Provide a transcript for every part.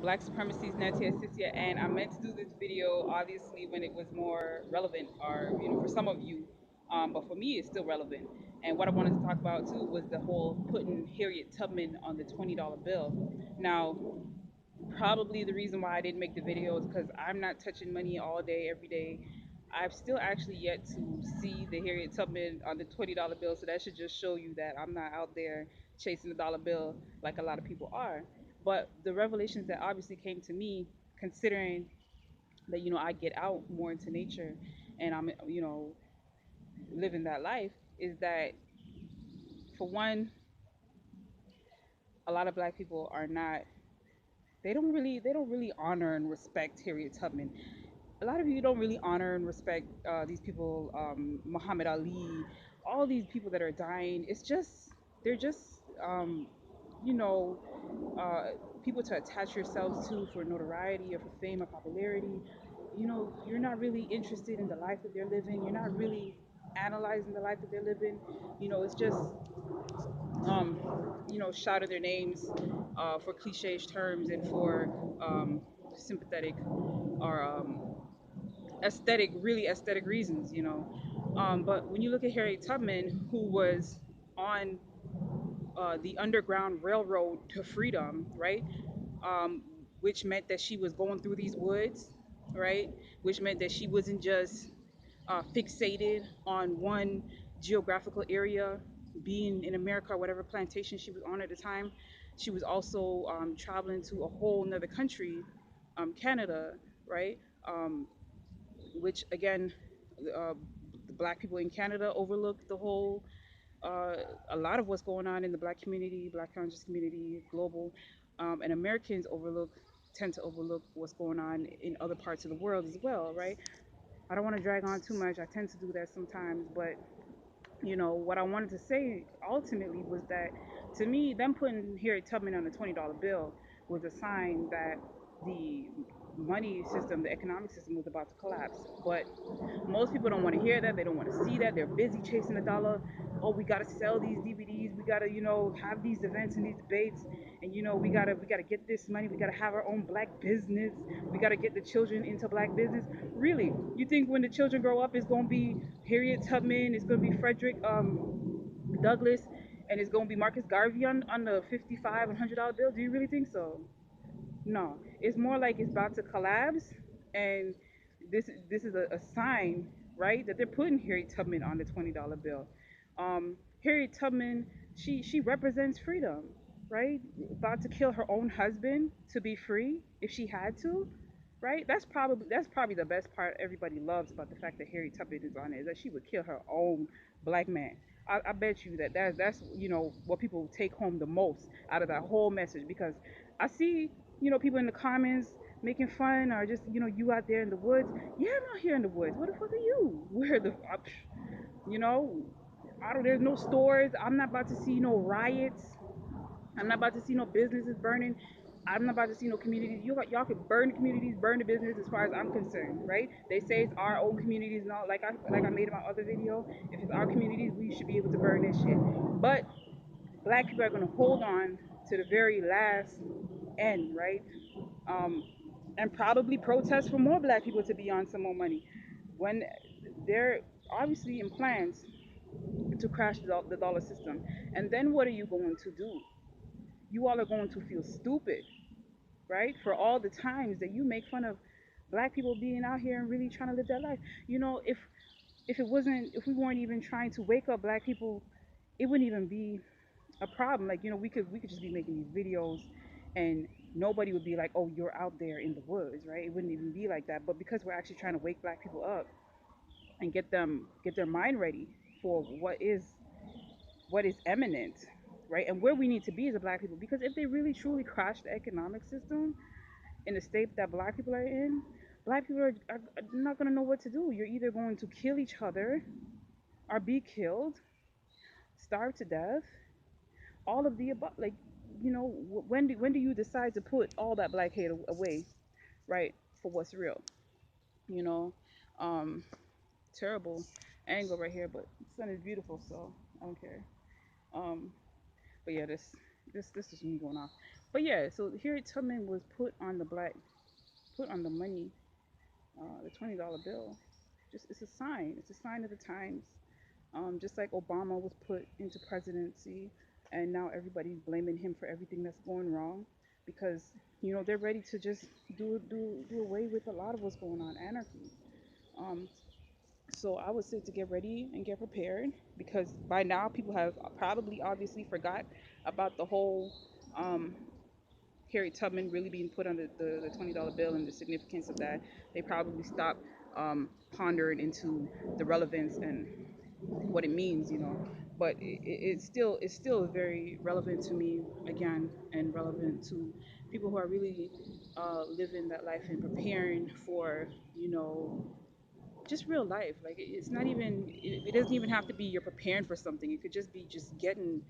Black Supremacy's Nattyisisyah, and I meant to do this video obviously when it was more relevant, or for some of you, but for me it's still relevant. And what I wanted to talk about too was the whole putting Harriet Tubman on the $20 bill. Now, probably the reason why I didn't make the video is because I'm not touching money all day, every day. I've still actually yet to see the Harriet Tubman on the $20 bill, so that should just show you that I'm not out there chasing the dollar bill like a lot of people are. But the revelations that obviously came to me, considering that I get out more into nature and I'm living that life, is that for one, a lot of black people are not. They don't really honor and respect Harriet Tubman. A lot of you don't really honor and respect these people, Muhammad Ali, all these people that are dying. It's just they're just you know uh, people to attach yourselves to for notoriety or for fame or popularity. You're not really interested in the life that they're living. You're not really analyzing the life that they're living. It's just um, shouted their names for cliche terms and for sympathetic or really aesthetic reasons. But when you look at Harriet Tubman, who was on the Underground Railroad to freedom, right? Um, which meant that she was going through these woods, right? Which meant that she wasn't just fixated on one geographical area, being in America or whatever plantation she was on at the time. She was also traveling to a whole nother country, Canada, right? Um, which again, uh, the black people in Canada overlooked the whole, uh, a lot of what's going on in the black community, black conscious community, global, and Americans tend to overlook what's going on in other parts of the world as well, right? I don't want to drag on too much. I tend to do that sometimes, but what I wanted to say ultimately was that, to me, them putting Harriet Tubman on the $20 bill was a sign that the money system, the economic system, was about to collapse. But most people don't want to hear that. They don't want to see that. They're busy chasing the dollar. Oh, we got to sell these DVDs. We got to, have these events and these debates. And we gotta get this money. We got to have our own black business. We got to get the children into black business. Really, you think when the children grow up, it's gonna be Harriet Tubman, it's gonna be Frederick Douglass, and it's gonna be Marcus Garvey on the 55 and $100 bill? Do you really think so? No, it's more like it's about to collapse, and this is a sign, right, that they're putting Harriet Tubman on the $20 bill. Harriet Tubman, she represents freedom, right? About to kill her own husband to be free if she had to, right? That's probably the best part everybody loves about the fact that Harriet Tubman is on it, is that she would kill her own black man. I bet you that's what people take home the most out of that whole message, because I see people in the comments making fun, or just you out there in the woods. Yeah, I'm out here in the woods. What the fuck are you? Where the you know I don't. There's no stores. I'm not about to see no riots. I'm not about to see no businesses burning. I'm not about to see no communities. Y'all can burn the communities, burn the business. As far as I'm concerned, right? They say it's our own communities and all. Like I made in my other video. If it's our communities, we should be able to burn this shit. But black people are gonna hold on to the very last end, right? Um, and probably protest for more black people to be on some more money, when they're obviously in plans to crash the dollar system. And then what are you going to do? You all are going to feel stupid, right? For all the times that you make fun of black people being out here and really trying to live their life. If we weren't even trying to wake up black people, it wouldn't even be a problem. Like, we could just be making these videos, and nobody would be like, oh, you're out there in the woods, right? It wouldn't even be like that. But because we're actually trying to wake black people up and get their mind ready for what is imminent, right? And where we need to be as a black people. Because if they really truly crash the economic system in the state that black people are in, black people are not going to know what to do. You're either going to kill each other, or be killed, starve to death, all of the above. Like, when do you decide to put all that black hate away, right, for what's real? You know, um, Terrible angle right here, but the sun is beautiful, so I don't care. Um, but yeah, this is me going off. But yeah, so Harriet Tubman was put on the money, the $20 bill. Just it's a sign. It's a sign of the times. Just like Obama was put into presidency, and now everybody's blaming him for everything that's going wrong, because they're ready to just do away with a lot of what's going on, anarchy. Um, so I would say to get ready and get prepared, because by now people have probably obviously forgot about the whole um, Harriet Tubman really being put on the $20 bill and the significance of that. They probably stopped pondering into the relevance and what it means, But it's still very relevant to me again, and relevant to people who are really living that life and preparing for just real life. Like it's not even it doesn't even have to be you're preparing for something. It could just be just getting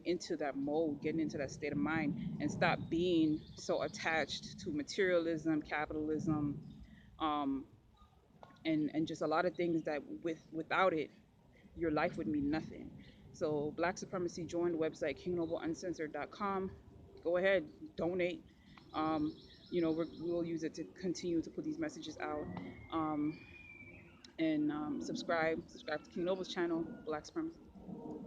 into that mode, getting into that state of mind, and stop being so attached to materialism, capitalism, um, and just a lot of things that without it, your life would mean nothing. So Black Supremacy, join the website kingnobleuncensored.com. Go ahead, donate. Um, we'll use it to continue to put these messages out. Um, and subscribe to King Noble's channel, Black Supremacy.